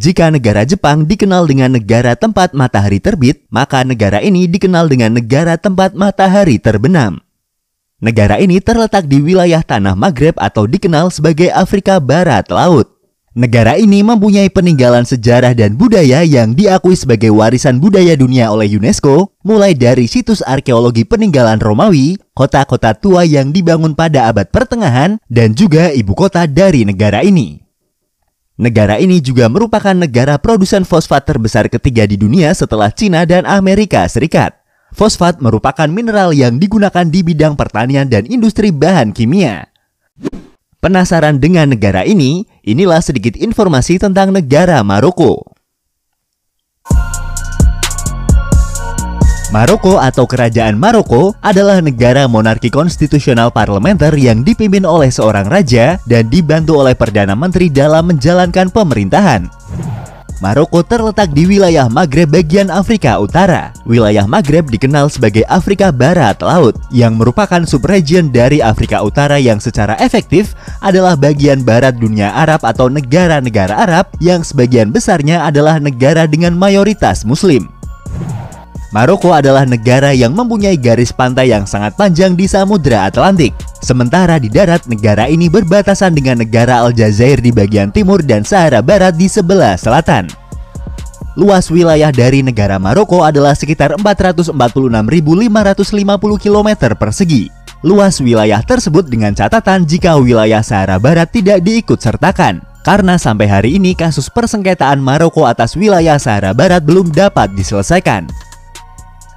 Jika negara Jepang dikenal dengan negara tempat matahari terbit, maka negara ini dikenal dengan negara tempat matahari terbenam. Negara ini terletak di wilayah tanah Maghreb atau dikenal sebagai Afrika Barat Laut. Negara ini mempunyai peninggalan sejarah dan budaya yang diakui sebagai warisan budaya dunia oleh UNESCO, mulai dari situs arkeologi peninggalan Romawi, kota-kota tua yang dibangun pada abad pertengahan, dan juga ibu kota dari negara ini. Negara ini juga merupakan negara produsen fosfat terbesar ketiga di dunia setelah Cina dan Amerika Serikat. Fosfat merupakan mineral yang digunakan di bidang pertanian dan industri bahan kimia. Penasaran dengan negara ini? Inilah sedikit informasi tentang negara Maroko. Maroko atau Kerajaan Maroko adalah negara monarki konstitusional parlementer yang dipimpin oleh seorang raja dan dibantu oleh Perdana Menteri dalam menjalankan pemerintahan. Maroko terletak di wilayah Maghreb bagian Afrika Utara. Wilayah Maghreb dikenal sebagai Afrika Barat Laut, yang merupakan subregion dari Afrika Utara yang secara efektif adalah bagian barat dunia Arab atau negara-negara Arab yang sebagian besarnya adalah negara dengan mayoritas Muslim. Maroko adalah negara yang mempunyai garis pantai yang sangat panjang di Samudra Atlantik. Sementara di darat, negara ini berbatasan dengan negara Aljazair di bagian timur dan Sahara Barat di sebelah selatan. Luas wilayah dari negara Maroko adalah sekitar 446.550 km persegi. Luas wilayah tersebut dengan catatan jika wilayah Sahara Barat tidak diikut sertakan. Karena sampai hari ini kasus persengketaan Maroko atas wilayah Sahara Barat belum dapat diselesaikan.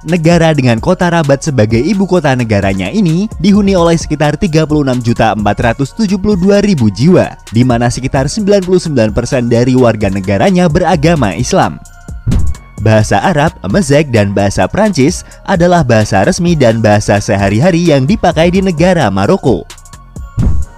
Negara dengan kota Rabat sebagai ibu kota negaranya ini dihuni oleh sekitar 36.472.000 jiwa, di mana sekitar 99% dari warga negaranya beragama Islam. Bahasa Arab, Mezek, dan bahasa Prancis adalah bahasa resmi dan bahasa sehari-hari yang dipakai di negara Maroko.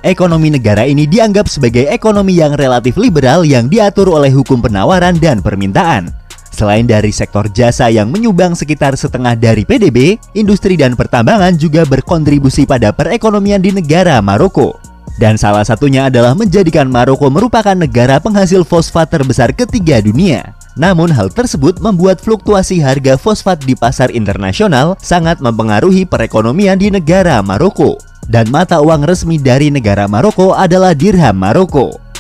Ekonomi negara ini dianggap sebagai ekonomi yang relatif liberal yang diatur oleh hukum penawaran dan permintaan. Selain dari sektor jasa yang menyumbang sekitar setengah dari PDB, industri dan pertambangan juga berkontribusi pada perekonomian di negara Maroko. Dan salah satunya adalah menjadikan Maroko merupakan negara penghasil fosfat terbesar ketiga dunia. Namun hal tersebut membuat fluktuasi harga fosfat di pasar internasional sangat mempengaruhi perekonomian di negara Maroko. Dan mata uang resmi dari negara Maroko adalah dirham Maroko.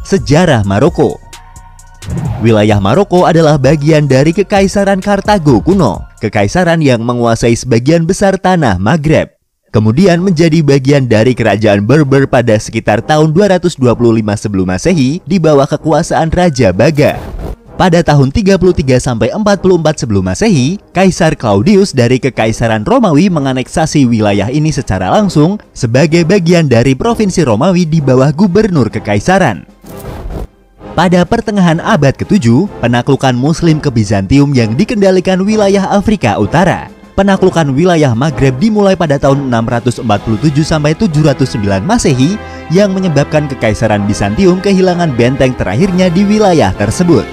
Sejarah Maroko. Wilayah Maroko adalah bagian dari Kekaisaran Kartago kuno, kekaisaran yang menguasai sebagian besar tanah Maghreb. Kemudian menjadi bagian dari Kerajaan Berber pada sekitar tahun 225 sebelum Masehi di bawah kekuasaan Raja Baga. Pada tahun 33-44 sebelum Masehi, Kaisar Claudius dari Kekaisaran Romawi menganeksasi wilayah ini secara langsung sebagai bagian dari provinsi Romawi di bawah gubernur kekaisaran. Pada pertengahan abad ke-7, penaklukan Muslim ke Bizantium yang dikendalikan wilayah Afrika Utara. Penaklukan wilayah Maghreb dimulai pada tahun 647 sampai 709 Masehi yang menyebabkan Kekaisaran Bizantium kehilangan benteng terakhirnya di wilayah tersebut.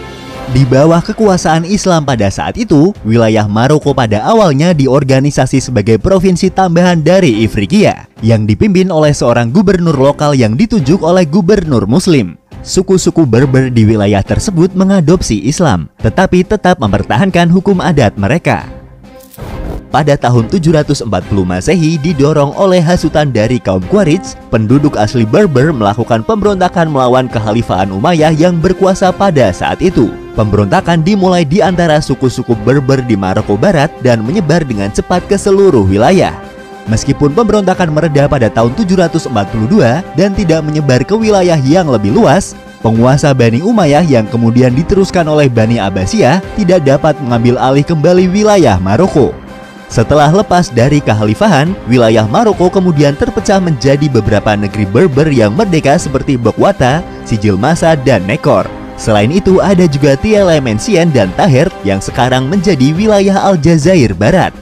Di bawah kekuasaan Islam pada saat itu, wilayah Maroko pada awalnya diorganisasi sebagai provinsi tambahan dari Ifriqiya yang dipimpin oleh seorang gubernur lokal yang ditunjuk oleh gubernur Muslim. Suku-suku Berber di wilayah tersebut mengadopsi Islam, tetapi tetap mempertahankan hukum adat mereka. Pada tahun 740 Masehi didorong oleh hasutan dari kaum Quraisy, penduduk asli Berber melakukan pemberontakan melawan kekhalifahan Umayyah yang berkuasa pada saat itu. Pemberontakan dimulai di antara suku-suku Berber di Maroko Barat dan menyebar dengan cepat ke seluruh wilayah. Meskipun pemberontakan mereda pada tahun 742 dan tidak menyebar ke wilayah yang lebih luas, penguasa Bani Umayyah yang kemudian diteruskan oleh Bani Abbasiyah tidak dapat mengambil alih kembali wilayah Maroko. Setelah lepas dari kekhalifahan, wilayah Maroko kemudian terpecah menjadi beberapa negeri Berber yang merdeka seperti Bokwata, Sijilmasa, dan Nekor. Selain itu ada juga Tielemensien dan Taher yang sekarang menjadi wilayah Aljazair Barat.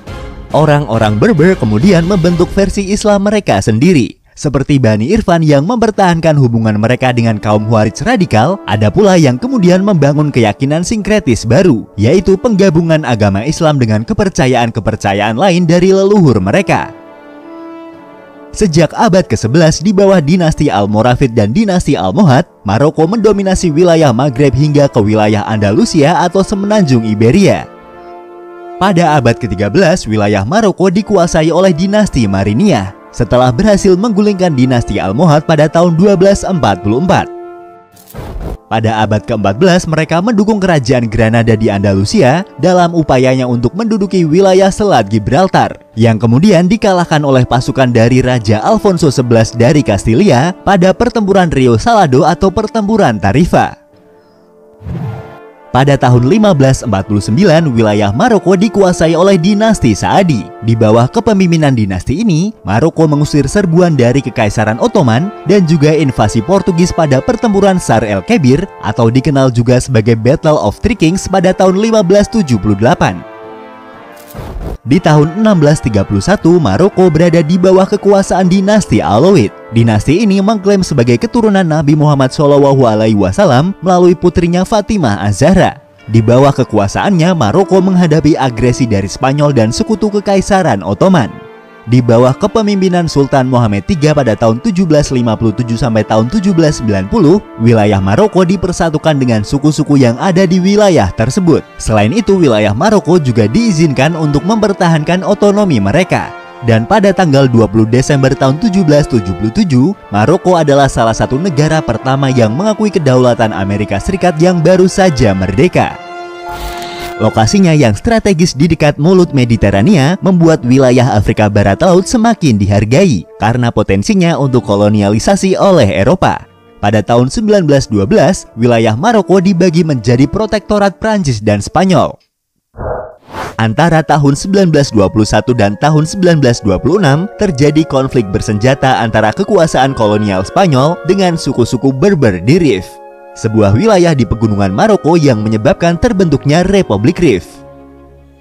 Orang-orang Berber kemudian membentuk versi Islam mereka sendiri. Seperti Bani Irfan yang mempertahankan hubungan mereka dengan kaum Khawarij radikal, ada pula yang kemudian membangun keyakinan sinkretis baru, yaitu penggabungan agama Islam dengan kepercayaan-kepercayaan lain dari leluhur mereka. Sejak abad ke-11 di bawah dinasti Almoravid dan dinasti Almohad, Maroko mendominasi wilayah Maghreb hingga ke wilayah Andalusia atau semenanjung Iberia. Pada abad ke-13, wilayah Maroko dikuasai oleh dinasti Mariniyah setelah berhasil menggulingkan dinasti Almohad pada tahun 1244. Pada abad ke-14, mereka mendukung kerajaan Granada di Andalusia dalam upayanya untuk menduduki wilayah Selat Gibraltar, yang kemudian dikalahkan oleh pasukan dari Raja Alfonso XI dari Kastilia pada pertempuran Rio Salado atau pertempuran Tarifa. Pada tahun 1549, wilayah Maroko dikuasai oleh dinasti Saadi. Di bawah kepemimpinan dinasti ini, Maroko mengusir serbuan dari Kekaisaran Ottoman dan juga invasi Portugis pada pertempuran Sar el Kebir atau dikenal juga sebagai Battle of Three Kings pada tahun 1578. Di tahun 1631, Maroko berada di bawah kekuasaan dinasti Alawid. Dinasti ini mengklaim sebagai keturunan Nabi Muhammad SAW melalui putrinya Fatimah Az-Zahra. Di bawah kekuasaannya, Maroko menghadapi agresi dari Spanyol dan sekutu Kekaisaran Ottoman. Di bawah kepemimpinan Sultan Mohammed III pada tahun 1757 sampai tahun 1790, wilayah Maroko dipersatukan dengan suku-suku yang ada di wilayah tersebut. Selain itu, wilayah Maroko juga diizinkan untuk mempertahankan otonomi mereka. Dan pada tanggal 20 Desember tahun 1777, Maroko adalah salah satu negara pertama yang mengakui kedaulatan Amerika Serikat yang baru saja merdeka. Lokasinya yang strategis di dekat mulut Mediterania membuat wilayah Afrika Barat Laut semakin dihargai karena potensinya untuk kolonialisasi oleh Eropa. Pada tahun 1912, wilayah Maroko dibagi menjadi protektorat Prancis dan Spanyol. Antara tahun 1921 dan tahun 1926 terjadi konflik bersenjata antara kekuasaan kolonial Spanyol dengan suku-suku Berber di Rif, sebuah wilayah di pegunungan Maroko yang menyebabkan terbentuknya Republik Rif.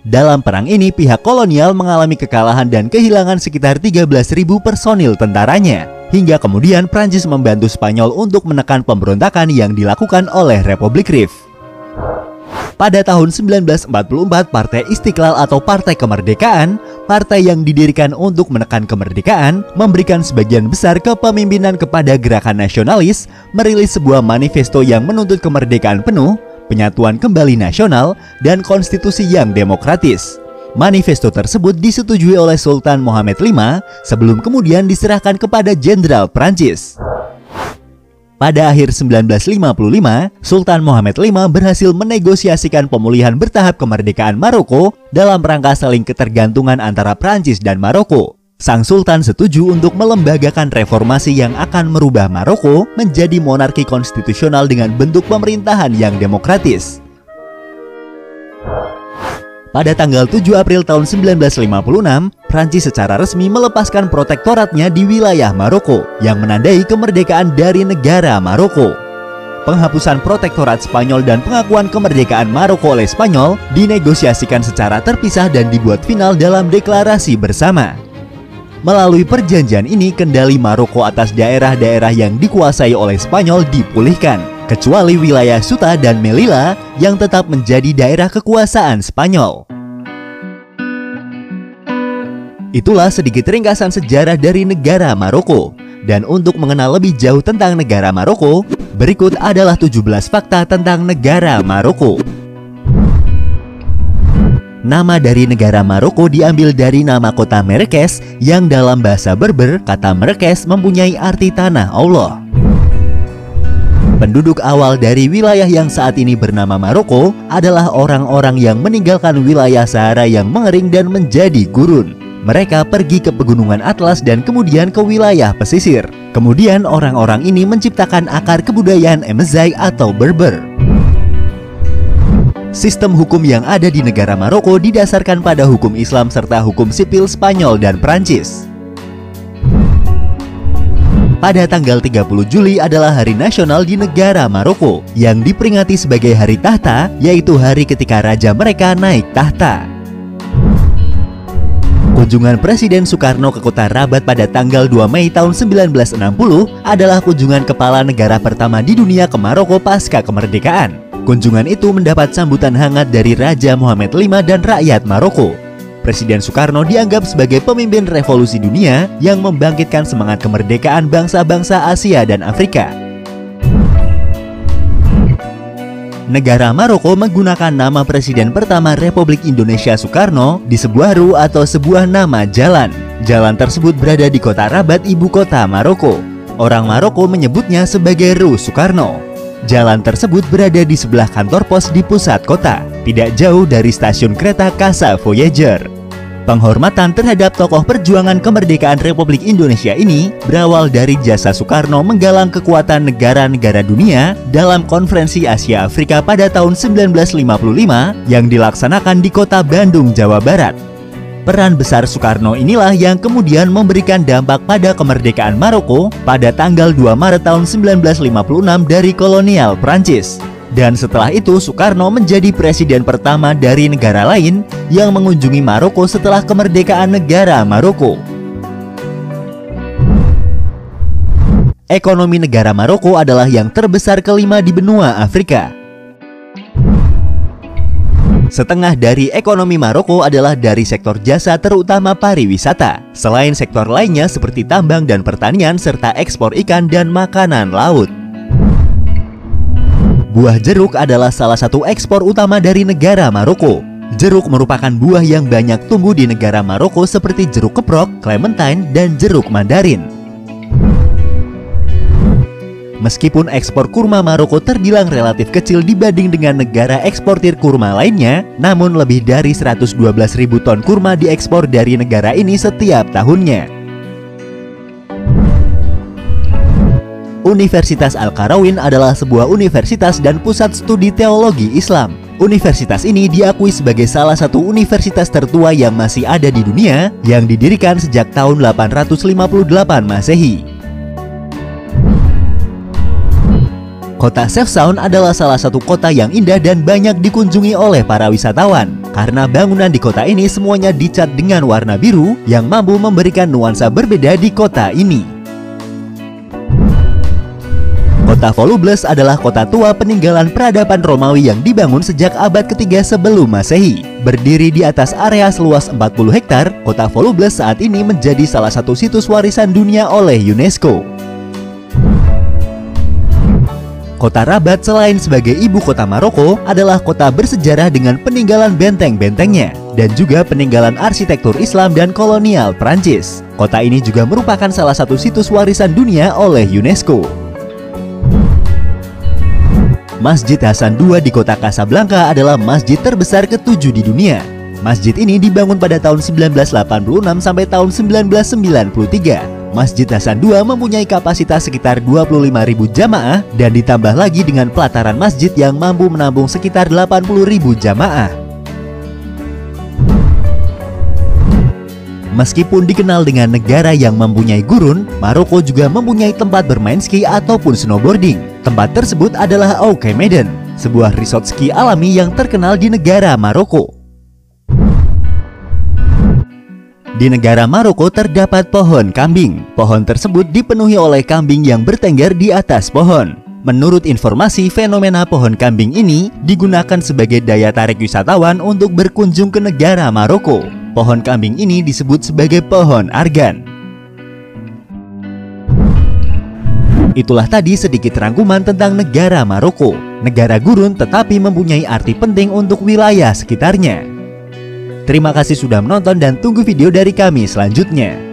Dalam perang ini, pihak kolonial mengalami kekalahan dan kehilangan sekitar 13.000 personil tentaranya, hingga kemudian Prancis membantu Spanyol untuk menekan pemberontakan yang dilakukan oleh Republik Rif. Pada tahun 1944, Partai Istiqlal atau Partai Kemerdekaan, partai yang didirikan untuk menekan kemerdekaan, memberikan sebagian besar kepemimpinan kepada gerakan nasionalis, merilis sebuah manifesto yang menuntut kemerdekaan penuh, penyatuan kembali nasional, dan konstitusi yang demokratis. Manifesto tersebut disetujui oleh Sultan Mohammed V sebelum kemudian diserahkan kepada Jenderal Prancis. Pada akhir 1955, Sultan Mohammed V berhasil menegosiasikan pemulihan bertahap kemerdekaan Maroko dalam rangka saling ketergantungan antara Prancis dan Maroko. Sang Sultan setuju untuk melembagakan reformasi yang akan merubah Maroko menjadi monarki konstitusional dengan bentuk pemerintahan yang demokratis. Pada tanggal 7 April tahun 1956, Prancis secara resmi melepaskan protektoratnya di wilayah Maroko yang menandai kemerdekaan dari negara Maroko. Penghapusan protektorat Spanyol dan pengakuan kemerdekaan Maroko oleh Spanyol dinegosiasikan secara terpisah dan dibuat final dalam deklarasi bersama. Melalui perjanjian ini, kendali Maroko atas daerah-daerah yang dikuasai oleh Spanyol dipulihkan, kecuali wilayah Ceuta dan Melilla yang tetap menjadi daerah kekuasaan Spanyol. Itulah sedikit ringkasan sejarah dari negara Maroko. Dan untuk mengenal lebih jauh tentang negara Maroko, berikut adalah 17 fakta tentang negara Maroko. Nama dari negara Maroko diambil dari nama kota Marrakech yang dalam bahasa Berber, kata Marrakech mempunyai arti tanah Allah. Penduduk awal dari wilayah yang saat ini bernama Maroko adalah orang-orang yang meninggalkan wilayah Sahara yang mengering dan menjadi gurun. Mereka pergi ke pegunungan Atlas dan kemudian ke wilayah pesisir. Kemudian orang-orang ini menciptakan akar kebudayaan Emezigh atau Berber. Sistem hukum yang ada di negara Maroko didasarkan pada hukum Islam serta hukum sipil Spanyol dan Prancis. Pada tanggal 30 Juli adalah hari nasional di negara Maroko yang diperingati sebagai hari tahta, yaitu hari ketika raja mereka naik tahta. Kunjungan Presiden Soekarno ke kota Rabat pada tanggal 2 Mei tahun 1960 adalah kunjungan kepala negara pertama di dunia ke Maroko pasca kemerdekaan. Kunjungan itu mendapat sambutan hangat dari Raja Mohammed V dan rakyat Maroko. Presiden Soekarno dianggap sebagai pemimpin revolusi dunia yang membangkitkan semangat kemerdekaan bangsa-bangsa Asia dan Afrika. Negara Maroko menggunakan nama Presiden pertama Republik Indonesia Soekarno di sebuah ru atau sebuah nama jalan. Jalan tersebut berada di kota Rabat, ibu kota Maroko. Orang Maroko menyebutnya sebagai Ru Soekarno. Jalan tersebut berada di sebelah kantor pos di pusat kota, tidak jauh dari stasiun kereta Casa Voyager. Penghormatan terhadap tokoh perjuangan kemerdekaan Republik Indonesia ini berawal dari jasa Soekarno menggalang kekuatan negara-negara dunia dalam Konferensi Asia Afrika pada tahun 1955 yang dilaksanakan di kota Bandung, Jawa Barat. Peran besar Soekarno inilah yang kemudian memberikan dampak pada kemerdekaan Maroko pada tanggal 2 Maret tahun 1956 dari kolonial Prancis. Dan setelah itu Soekarno menjadi presiden pertama dari negara lain yang mengunjungi Maroko setelah kemerdekaan negara Maroko. Ekonomi negara Maroko adalah yang terbesar kelima di benua Afrika. Setengah dari ekonomi Maroko adalah dari sektor jasa, terutama pariwisata. Selain sektor lainnya seperti tambang dan pertanian serta ekspor ikan dan makanan laut. Buah jeruk adalah salah satu ekspor utama dari negara Maroko. Jeruk merupakan buah yang banyak tumbuh di negara Maroko seperti jeruk keprok, clementine, dan jeruk mandarin. Meskipun ekspor kurma Maroko terbilang relatif kecil dibanding dengan negara eksportir kurma lainnya, namun lebih dari 112.000 ton kurma diekspor dari negara ini setiap tahunnya. Universitas Al-Qarawin adalah sebuah universitas dan pusat studi teologi Islam. Universitas ini diakui sebagai salah satu universitas tertua yang masih ada di dunia, yang didirikan sejak tahun 858 Masehi. Kota Sefsaun adalah salah satu kota yang indah dan banyak dikunjungi oleh para wisatawan. Karena bangunan di kota ini semuanya dicat dengan warna biru yang mampu memberikan nuansa berbeda di kota ini. Kota Volubles adalah kota tua peninggalan peradaban Romawi yang dibangun sejak abad ketiga sebelum Masehi. Berdiri di atas area seluas 40 hektar, kota Volubles saat ini menjadi salah satu situs warisan dunia oleh UNESCO. Kota Rabat selain sebagai ibu kota Maroko adalah kota bersejarah dengan peninggalan benteng-bentengnya dan juga peninggalan arsitektur Islam dan kolonial Prancis. Kota ini juga merupakan salah satu situs warisan dunia oleh UNESCO. Masjid Hasan II di kota Casablanca adalah masjid terbesar ke-7 di dunia. Masjid ini dibangun pada tahun 1986 sampai tahun 1993. Masjid Hasan II mempunyai kapasitas sekitar 25.000 jamaah dan ditambah lagi dengan pelataran masjid yang mampu menampung sekitar 80.000 jamaah. Meskipun dikenal dengan negara yang mempunyai gurun, Maroko juga mempunyai tempat bermain ski ataupun snowboarding. Tempat tersebut adalah Oukaïmeden, sebuah resort ski alami yang terkenal di negara Maroko. Di negara Maroko terdapat pohon kambing. Pohon tersebut dipenuhi oleh kambing yang bertengger di atas pohon. Menurut informasi, fenomena pohon kambing ini digunakan sebagai daya tarik wisatawan untuk berkunjung ke negara Maroko. Pohon kambing ini disebut sebagai pohon argan. Itulah tadi sedikit rangkuman tentang negara Maroko. Negara gurun tetapi mempunyai arti penting untuk wilayah sekitarnya. Terima kasih sudah menonton dan tunggu video dari kami selanjutnya.